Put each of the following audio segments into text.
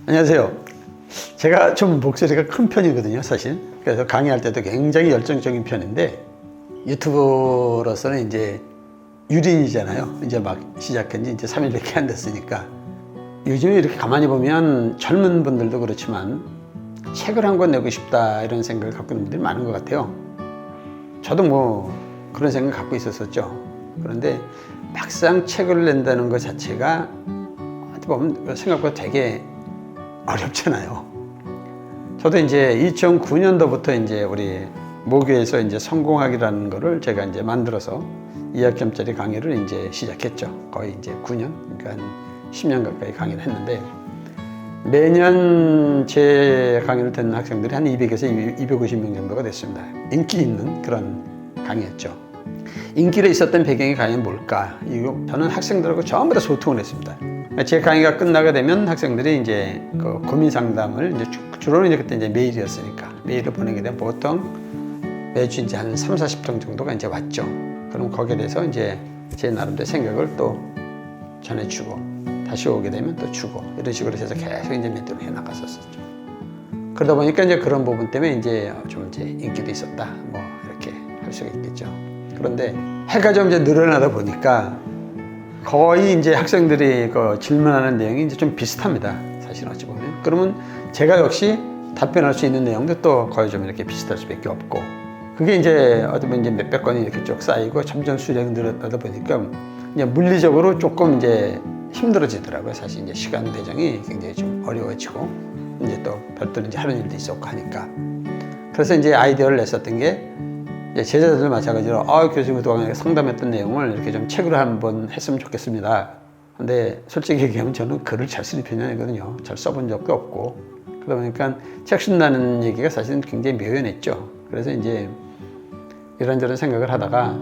안녕하세요. 제가 좀 목소리가 큰 편이거든요, 사실. 그래서 강의할 때도 굉장히 열정적인 편인데, 유튜버로서는 이제 유린이잖아요. 이제 막 시작한 지 이제 3일밖에 안 됐으니까. 요즘에 이렇게 가만히 보면 젊은 분들도 그렇지만 책을 한 권 내고 싶다 이런 생각을 갖고 있는 분들이 많은 것 같아요. 저도 뭐 그런 생각 갖고 있었었죠. 그런데 막상 책을 낸다는 것 자체가 어떻게 보면 생각보다 되게 어렵잖아요. 저도 이제 2009년도부터 이제 우리 모교에서 이제 성공학이라는 거를 제가 이제 만들어서 2학점짜리 강의를 이제 시작했죠. 거의 이제 9년, 그러니까 한 10년 가까이 강의를 했는데, 매년 제 강의를 듣는 학생들이 한 200에서 250명 정도가 됐습니다. 인기 있는 그런 강의였죠. 인기가 있었던 배경이 과연 뭘까? 이거 저는 학생들하고 전부 다 소통을 했습니다. 제 강의가 끝나게 되면 학생들이 이제 그 고민 상담을 이제 주로는 이제 그때 이제 메일이었으니까 메일을 보내게 되면 보통 매주 이제 한 3, 40통 정도가 이제 왔죠. 그럼 거기에 대해서 이제 제 나름대로 생각을 또 전해주고 다시 오게 되면 또 주고 이런 식으로 해서 계속 이제 멘토를 해 나갔었죠. 그러다 보니까 이제 그런 부분 때문에 이제 좀 이제 인기도 있었다 뭐 이렇게 할 수가 있겠죠. 그런데 해가 좀 이제 늘어나다 보니까 거의 이제 학생들이 그 질문하는 내용이 이제 좀 비슷합니다. 사실 어찌 보면. 그러면 제가 역시 답변할 수 있는 내용도 또 거의 좀 이렇게 비슷할 수밖에 없고. 그게 이제 어떻게 보면 이제 몇백 건이 이렇게 쭉 쌓이고 점점 수량이 늘어나다 보니까 이제 물리적으로 조금 이제 힘들어지더라고요. 사실 이제 시간 배정이 굉장히 좀 어려워지고 이제 또 별도로 이제 하는 일도 있었고 하니까. 그래서 이제 아이디어를 냈었던 게 제자들도 마찬가지로 교수님 그동안 상담했던 내용을 이렇게 좀 책으로 한번 했으면 좋겠습니다. 근데 솔직히 얘기하면 저는 글을 잘 쓰는 편이 아니거든요. 잘 써본 적도 없고. 그러다 보니까 책 쓴다는 얘기가 사실은 굉장히 묘연했죠. 그래서 이제 이런저런 생각을 하다가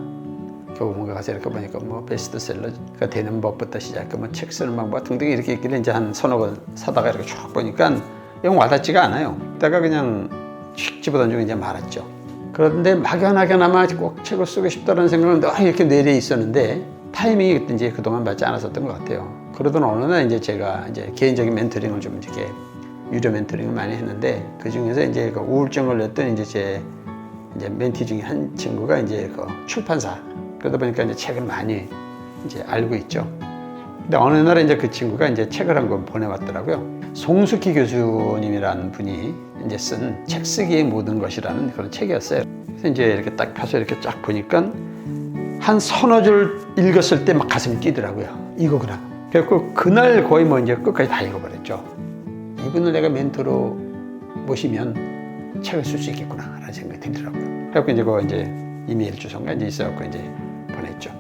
교보문고 가서 이렇게 보니까 뭐 베스트셀러가 되는 법부터 시작해 뭐 책 쓰는 방법 등등 이렇게 있길래 이제 한 서너 권 사다가 이렇게 쭉 보니까 영 와닿지가 않아요. 그다가 그냥 휙 집어던지고 이제 말았죠. 그런데 막연하게나마 꼭 책을 쓰고 싶다는 생각은 늘 이렇게 뇌리에 있었는데 타이밍이 그때 이제 그동안 맞지 않았었던 것 같아요. 그러던 어느 날 이제 제가 이제 개인적인 멘토링을 좀 이렇게 유료 멘토링을 많이 했는데 그 중에서 이제 그 우울증을 냈던 이제 이제 멘티 중에 한 친구가 이제 그 출판사 그러다 보니까 이제 책을 많이 이제 알고 있죠. 근데 어느 날에 이제 그 친구가 이제 책을 한 권 보내왔더라고요. 송숙희 교수님이라는 분이 이제 쓴 책 쓰기의 모든 것이라는 그런 책이었어요. 그래서 이제 이렇게 딱 펴서 이렇게 쫙 보니까 한 서너 줄 읽었을 때 막 가슴이 뛰더라고요. 이거구나. 그래서 그날 거의 뭐 이제 끝까지 다 읽어버렸죠. 이분을 내가 멘토로 모시면 책을 쓸 수 있겠구나 라는 생각이 들더라고요. 그래서 이제 그 이제 이메일 주소가 이제 있어갖고 이제 보냈죠.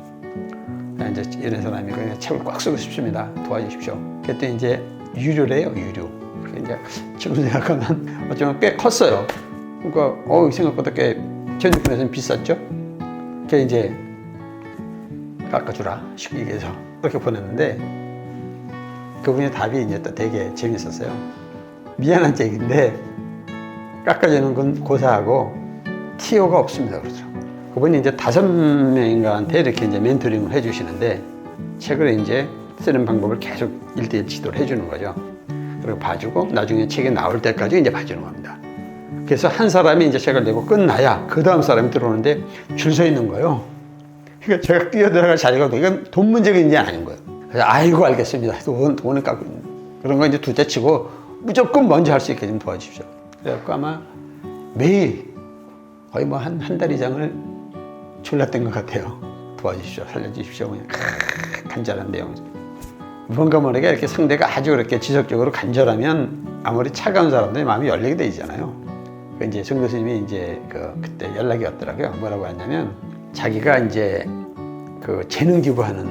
이제 이런 사람이 그냥 책을 꽉 쓰고 싶습니다. 도와주십시오. 그때 이제 유료래요, 유료. 이제 지금 생각하면 어쩌면 꽤 컸어요. 그러니까 생각보다 꽤 제 느낌에서는 비쌌죠. 그게 이제 깎아주라 쉽게 얘기해서 그렇게 보냈는데 그분의 답이 이제 또 되게 재밌었어요. 미안한 얘기인데 깎아주는 건 고사하고 티오가 없습니다 그러더라고요. 그분이 이제 5명인가한테 이렇게 이제 멘토링을 해주시는데 책을 이제 쓰는 방법을 계속 1대1 지도를 해주는 거죠. 그리고 봐주고 나중에 책이 나올 때까지 이제 봐주는 겁니다. 그래서 한 사람이 이제 책을 내고 끝나야 그 다음 사람이 들어오는데 줄 서 있는 거예요. 그러니까 제가 뛰어들어갈 자리가 이건 돈 문제가 이제 아닌 거예요. 그래서 아이고 알겠습니다. 돈을 깎고 있는 그런 거 이제 둘째 치고 무조건 먼저 할 수 있게 좀 도와주십시오. 그래갖고 아마 매일 거의 뭐 한 달 이상을 졸랐던 것 같아요. 도와주십시오, 살려주십시오. 그냥 간절한 내용이죠. 뭔가 모르게 이렇게 상대가 아주 그렇게 지속적으로 간절하면 아무리 차가운 사람들이 마음이 열리게 되잖아요. 그 이제 정 교수님이 이제 그때 연락이 왔더라고요. 뭐라고 하냐면 자기가 이제 그 재능 기부하는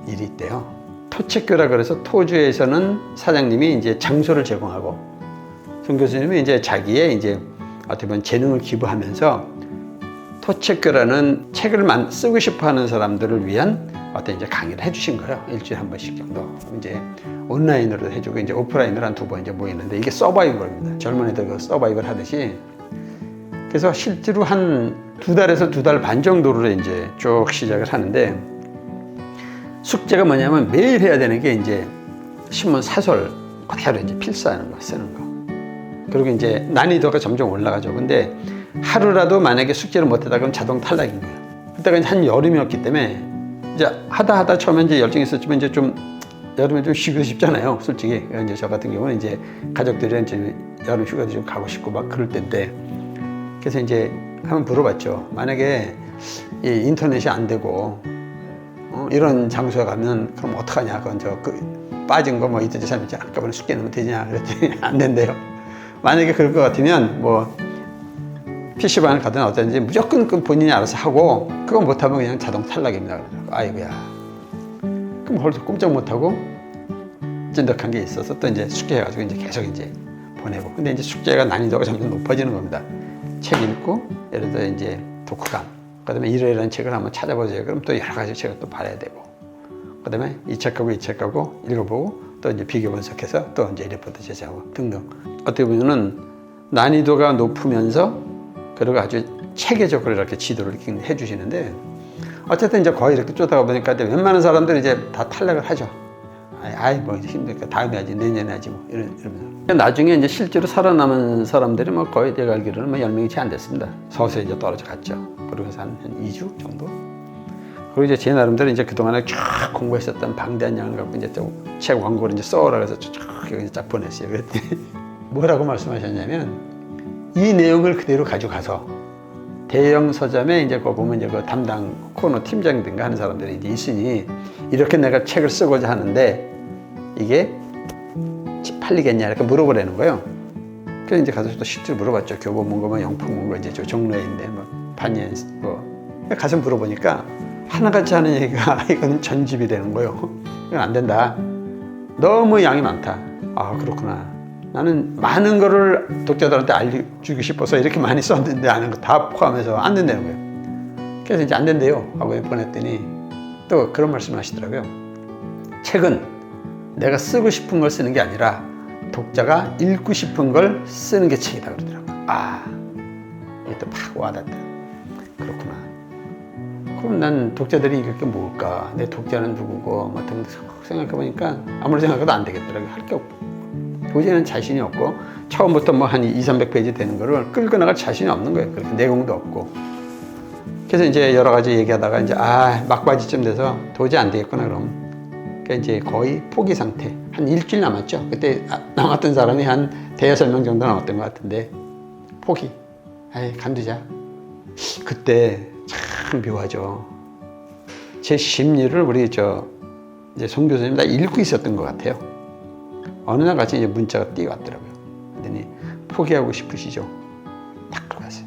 일이 있대요. 토책교라 그래서 토주에서는 사장님이 이제 장소를 제공하고 정 교수님이 이제 자기의 이제 어떻게 보면 재능을 기부하면서 토책교라는 책을 쓰고 싶어 하는 사람들을 위한 어떤 이제 강의를 해주신 거예요. 일주일에 한 번씩 정도. 이제 온라인으로 해주고 이제 오프라인으로 한 2번 이제 모이는데 이게 서바이벌입니다. 젊은 애들 그 서바이벌 하듯이. 그래서 실제로 한 2달에서 2달 반 정도로 이제 쭉 시작을 하는데 숙제가 뭐냐면 매일 해야 되는 게 이제 신문 사설 그대로 이제 필사하는 거, 쓰는 거. 그리고 이제 난이도가 점점 올라가죠. 근데 하루라도 만약에 숙제를 못하다 그러면 자동 탈락인 거예요. 그때가 이제 한 여름이었기 때문에 이제 하다 처음에 이제 열정이 있었지만 이제 좀 여름에 좀 쉬고 싶잖아요. 솔직히. 이제 저 같은 경우는 이제 가족들이랑 이제 여름 휴가도 좀 가고 싶고 막 그럴 때인데 그래서 이제 한번 물어봤죠. 만약에 이 인터넷이 안 되고 이런 장소에 가면 그럼 어떡하냐. 그건 빠진 거 뭐 이틀째 삼일째 한꺼번에 숙제 넣으면 되냐. 그랬더니 안 된대요. 만약에 그럴 것 같으면 뭐 PC방을 가든 어떤지 무조건 본인이 알아서 하고 그거 못하면 그냥 자동 탈락입니다. 아이고야. 그럼 홀수 꼼짝 못하고 찐득한 게 있어서 또 이제 숙제해가지고 이제 계속 이제 보내고. 근데 이제 숙제가 난이도가 점점 높아지는 겁니다. 책 읽고 예를 들어 이제 독후감. 그다음에 이러이러한 책을 한번 찾아보세요. 그럼 또 여러 가지 책을 또 봐야 되고. 그다음에 이 책하고 이 책하고 읽어보고 또 이제 비교 분석해서 또 이제 리포트 제시하고 등등. 어떻게 보면은 난이도가 높으면서 그리고 아주 체계적으로 이렇게 지도를 이렇게 해주시는데 어쨌든 이제 거의 이렇게 쫓아가 보니까 웬만한 사람들이 이제 다 탈락을 하죠. 아이 뭐 힘드니까 다음에 하지 내년에 하지 뭐 이러면서. 나중에 이제 실제로 살아남은 사람들이 뭐 거의 제가 알기로는 뭐 10명이 채 안 됐습니다. 서서히 이제 떨어져 갔죠. 그러고 해서 한 2주 정도. 그리고 이제 제 나름대로 이제 그동안에 쫙 공부했었던 방대한 양을 갖고 이제 또 책 원고를 이제 써오라 그래서 쫙 보냈어요. 그랬더니 뭐라고 말씀하셨냐면 이 내용을 그대로 가져가서 대형 서점에 이제 그 보면 이제 그 담당 코너 팀장인가 하는 사람들이 이제 있으니 이렇게 내가 책을 쓰고자 하는데 이게 팔리겠냐 이렇게 물어보라는 거예요. 그래서 이제 가서 또 실제로 물어봤죠. 교보 문고 뭐 영풍 문고 이제 저 종로에인데 뭐 판예 뭐 가서 물어보니까 하나같이 하는 얘기가 이건 전집이 되는 거예요. 이건 안 된다. 너무 양이 많다. 아 그렇구나. 나는 많은 거를 독자들한테 알려주고 싶어서 이렇게 많이 썼는데 아는 거 다 포함해서 안 된다는 거예요. 그래서 이제 안 된대요 하고 보냈더니 또 그런 말씀을 하시더라고요. 책은 내가 쓰고 싶은 걸 쓰는 게 아니라 독자가 읽고 싶은 걸 쓰는 게 책이다 그러더라고요. 아 이게 또 팍 와닿다. 그렇구나. 그럼 난 독자들이 이게 뭘까? 내 독자는 누구고? 뭐 등등 생각해보니까 아무리 생각해도 안 되겠더라고요. 할 게 없고. 도저히 자신이 없고 처음부터 뭐 한 200~300페이지 되는 거를 끌고 나갈 자신이 없는 거예요. 그렇게 내용도 없고. 그래서 이제 여러 가지 얘기하다가 이제 막바지쯤 돼서 도저히 안 되겠구나 그럼. 그러니까 이제 거의 포기 상태. 한 일주일 남았죠. 그때 남았던 사람이 한 5~6명 정도 남았던 것 같은데 포기. 간두자. 그때 참 묘하죠. 제 심리를 우리 이제 송 교수님 다 읽고 있었던 것 같아요. 어느 날 같이 이제 문자가 뛰어왔더라고요. 그랬더니 포기하고 싶으시죠? 딱 들어갔어요.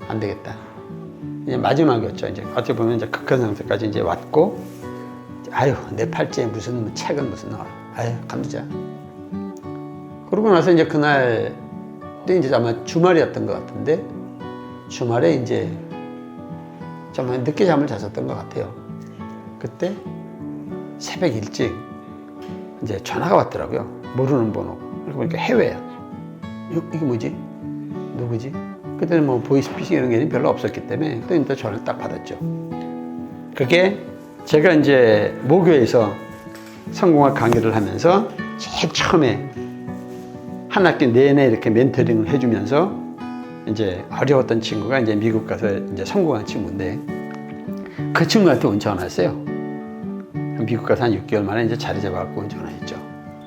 안 되겠다. 이제 마지막이었죠. 이제 어떻게 보면 이제 극한 상태까지 이제 왔고, 아유 내 팔찌에 무슨 책은 무슨 아유 간두자. 그러고 나서 이제 그날 또 이제 아마 주말이었던 것 같은데 주말에 이제 정말 늦게 잠을 잤었던 것 같아요. 그때 새벽 일찍 이제 전화가 왔더라고요. 모르는 번호. 그러고 보니까 해외야. 이게 뭐지? 누구지? 그때는 뭐 보이스피싱 이런 게 별로 없었기 때문에 그때 일단 전화를 딱 받았죠. 그게 제가 이제 모교에서 성공학 강의를 하면서 제일 처음에 한 학기 내내 이렇게 멘토링을 해주면서 이제 어려웠던 친구가 이제 미국 가서 이제 성공한 친구인데 그 친구한테 온 전화 왔어요. 미국 가서 한 6개월 만에 이제 자리 잡아갖고 온 전화했죠.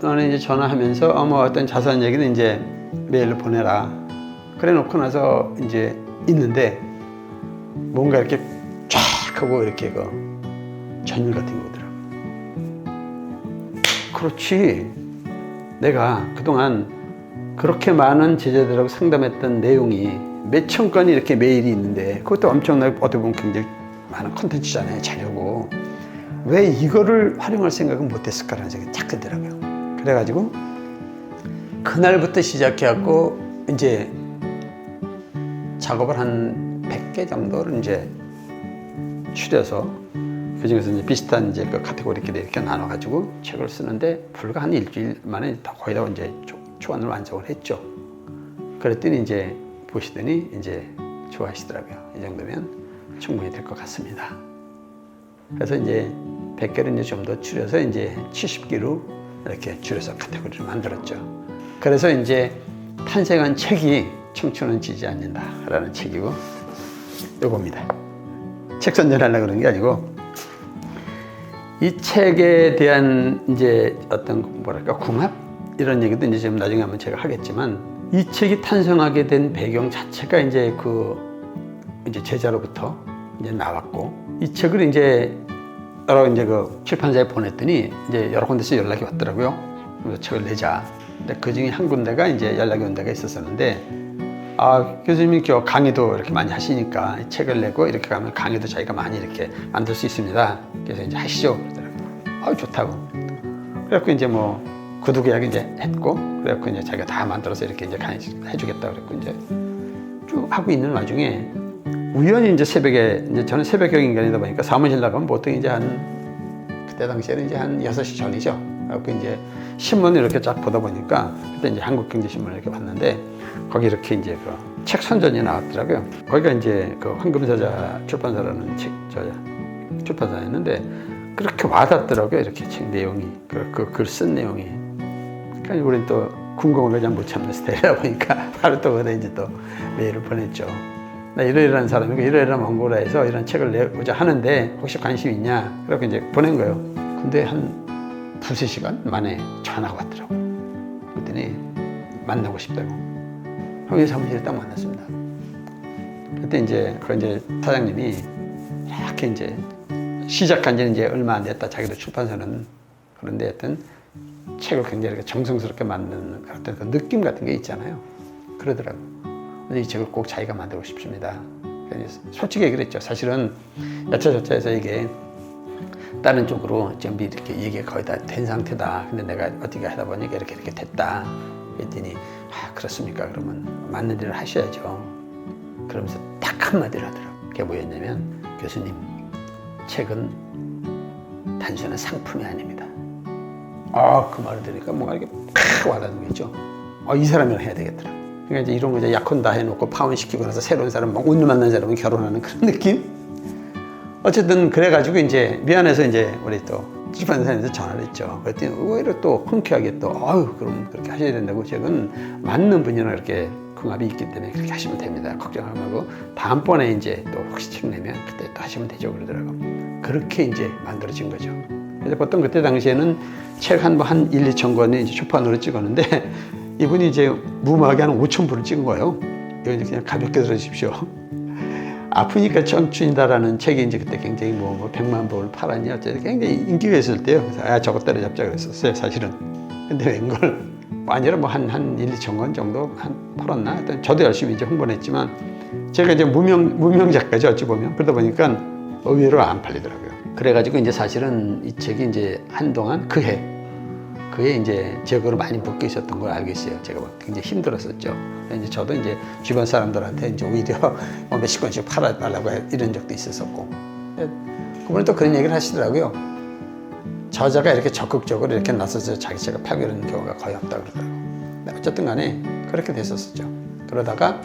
그러나 이제 전화하면서 뭐 어떤 자세한 얘기는 이제 메일로 보내라. 그래 놓고 나서 이제 있는데 뭔가 이렇게 쫙 하고 이렇게 전율 같은 게 오더라고요. 그렇지. 내가 그동안 그렇게 많은 제자들하고 상담했던 내용이 몇천 건이 이렇게 메일이 있는데 그것도 엄청나게 어떻게 보면 굉장히 많은 컨텐츠잖아요. 자료고. 왜 이거를 활용할 생각은 못했을까라는 생각이 딱 들더라고요. 그래가지고 그날부터 시작해갖고 이제 작업을 한 100개 정도를 이제 추려서 그 중에서 이제 비슷한 이제 그 카테고리끼리 이렇게 나눠가지고 책을 쓰는데 불과 한 일주일 만에 거의 다 이제 초안을 완성을 했죠. 그랬더니 이제 보시더니 이제 좋아하시더라고요. 이 정도면 충분히 될 것 같습니다. 그래서 이제 100개를 이제 좀 더 줄여서 이제 70개로 이렇게 줄여서 카테고리를 만들었죠. 그래서 이제 탄생한 책이 청춘은 지지 않는다라는 책이고, 요겁니다. 책 선전하려고 그런 게 아니고, 이 책에 대한 이제 어떤 뭐랄까 궁합 이런 얘기도 이제 좀 나중에 한번 제가 하겠지만, 이 책이 탄생하게 된 배경 자체가 이제 이제 제자로부터 이제 나왔고, 이 책을 이제 여러 이제 출판사에 보냈더니 이제 여러 군데서 연락이 왔더라고요. 그래서 책을 내자. 근데 그 중에 한 군데가 이제 연락이 온 데가 있었었는데, 교수님이 강의도 이렇게 많이 하시니까 이 책을 내고 이렇게 가면 강의도 자기가 많이 이렇게 만들 수 있습니다. 그래서 이제 하시죠. 그러더라고요. 좋다고. 그래갖고 이제 뭐 구두 계약 이제 했고, 그래갖고 이제 자기가 다 만들어서 이렇게 이제 강의 해주겠다 그랬고, 이제 쭉 하고 있는 와중에 우연히 이제 새벽에, 이제 저는 새벽형 인간이다 보니까 사무실 나가면 보통 이제 그때 당시에는 이제 한 6시 전이죠. 그래갖고 이제 신문을 이렇게 쫙 보다 보니까, 그때 이제 한국경제신문을 이렇게 봤는데, 거기 이렇게 이제 책 선전이 나왔더라고요. 거기가 이제 황금사자 출판사라는 출판사였는데, 그렇게 와닿더라고요. 이렇게 책 내용이, 글 쓴 내용이. 그러니까 우리는 또 궁금한 걸 잘 못 참는 스타일이다 보니까 바로 또 거기다 이제 또 메일을 보냈죠. 나 이러이러한 사람이고 이러이러한 원고라 해서 이런 책을 내고자 하는데 혹시 관심 있냐? 그렇게 이제 보낸 거예요. 근데 한 2-3시간 만에 전화가 왔더라고요. 그랬더니 만나고 싶다고. 형님 사무실에 딱 만났습니다. 그때 이제 사장님이 이렇게 이제 시작한 지는 이제 얼마 안 됐다. 자기도 출판사는. 그런데 하여튼 책을 굉장히 이렇게 정성스럽게 만드는 어떤 그 느낌 같은 게 있잖아요. 그러더라고요. 근데 이 책을 꼭 자기가 만들고 싶습니다. 솔직히 얘기를 했죠. 사실은 여차저차해서 이게 다른 쪽으로 준비 이렇게 얘기가 거의 다 된 상태다. 근데 내가 어떻게 하다 보니까 이렇게 됐다. 그랬더니 그렇습니까? 그러면 맞는 일을 하셔야죠. 그러면서 딱 한마디를 하더라고요. 그게 뭐였냐면, 교수님, 책은 단순한 상품이 아닙니다. 그 말을 들으니까 뭔가 이렇게 팍 와닿는 게 있죠. 이 사람이랑 해야 되겠더라고요. 그러니까 이제 이런 거 이제 약혼 다 해놓고 파혼시키고 나서 새로운 사람, 막 오늘 만난 사람은 결혼하는 그런 느낌? 어쨌든 그래가지고 이제 미안해서 이제 우리 또 출판사에서 전화를 했죠. 그랬더니 오히려 또 흔쾌하게 또 그럼 그렇게 하셔야 된다고, 책은 맞는 분이랑 이렇게 궁합이 있기 때문에 그렇게 하시면 됩니다. 걱정하지 말고 다음번에 이제 또 혹시 책 내면 그때 또 하시면 되죠. 그러더라고요. 그렇게 이제 만들어진 거죠. 그래서 보통 그때 당시에는 책 한 1-2천 권을 이제 초판으로 찍었는데, 이분이 이제 무모하게 한 5,000부를 찍은 거예요. 이거 이제 그냥 가볍게 들어주십시오. 아프니까 청춘이다라는 책이 이제 그때 굉장히 뭐 100만 부를 팔았니 어쨌든 굉장히 인기가 있을 때요. 그래서 저거 때려잡자 그랬었어요, 사실은. 근데 웬걸 아니라 뭐 한 1-2천 권 정도 팔았나? 하여튼 저도 열심히 이제 홍보를 했지만, 제가 이제 무명 작가죠, 어찌 보면. 그러다 보니까 의외로 안 팔리더라고요. 그래가지고 이제 사실은 이 책이 이제 한동안 그해 이제 제거로 많이 묶여 있었던 걸 알고 있어요. 제가 굉장히 힘들었었죠. 이제 저도 이제 주변 사람들한테 이제 오히려 몇십 권씩 팔아달라고 이런 적도 있었었고. 그분은 또 그런 얘기를 하시더라고요. 저자가 이렇게 적극적으로 이렇게 나서서 자기 책을 팔고 이러는 경우가 거의 없다 그러더라고요. 어쨌든 간에 그렇게 됐었죠. 그러다가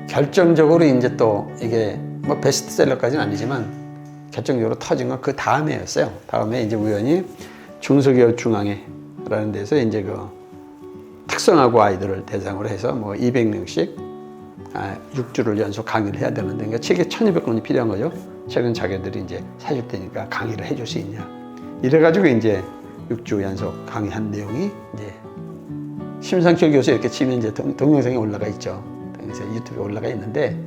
결정적으로 이제 또 이게 뭐 베스트셀러까지는 아니지만 결정적으로 터진 건 그 다음에였어요. 다음에 이제 우연히 중소기업중앙회라는 데서 이제 특성화고 아이들을 대상으로 해서 뭐 200명씩 6주를 연속 강의를 해야 되는데, 그러니까 책에 1,200권이 필요한 거죠. 책은 자기들이 이제 사줄 테니까 강의를 해줄 수 있냐. 이래가지고 이제 6주 연속 강의한 내용이 이제 심상철 교수 이렇게 치면 이제 동영상에 올라가 있죠. 그래서 유튜브에 올라가 있는데,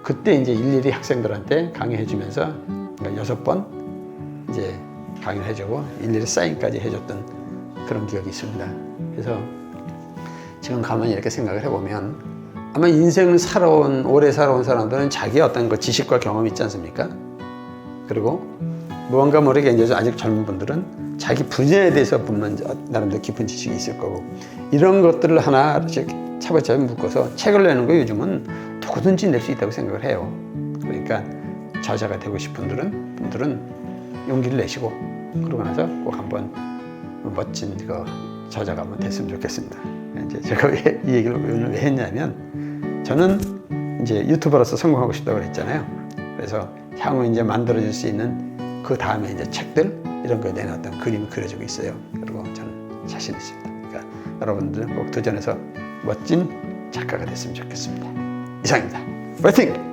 그때 이제 일일이 학생들한테 강의해주면서 6번 이제 강의를 해주고 일일이 사인까지 해줬던 그런 기억이 있습니다. 그래서 지금 가만히 이렇게 생각을 해보면, 아마 인생을 오래 살아온 사람들은 자기의 어떤 지식과 경험이 있지 않습니까? 그리고 무언가 모르게 이제 아직 젊은 분들은 자기 분야에 대해서 보면 나름대로 깊은 지식이 있을 거고, 이런 것들을 하나씩 차근차근 묶어서 책을 내는 거 요즘은 누구든지 낼 수 있다고 생각을 해요. 그러니까 저자가 되고 싶은 분들은 용기를 내시고, 그러고 나서 꼭 한번 멋진 저자가 한번 됐으면 좋겠습니다. 이제 제가 이 얘기를 오늘 왜 했냐면, 저는 이제 유튜버로서 성공하고 싶다고 그랬잖아요. 그래서 향후 이제 만들어질 수 있는 그 다음에 이제 책들 이런 거에 대한 어떤 그림이 그려지고 있어요. 그리고 저는 자신 있습니다. 그러니까 여러분들 꼭 도전해서 멋진 작가가 됐으면 좋겠습니다. 이상입니다. 파이팅!